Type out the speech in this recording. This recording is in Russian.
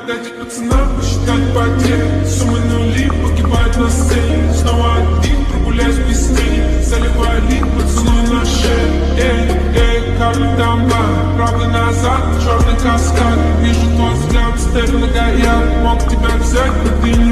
дать пацанам посчитать потери. Суммы нули погибают на сцене. Снова один, прогуляюсь без тени. Заливаю лик, поцелуй на шее. Как там было? Правда назад, черный каскад. Вижу твой взгляд, степь на гаяк. Мог тебя взять, но ты не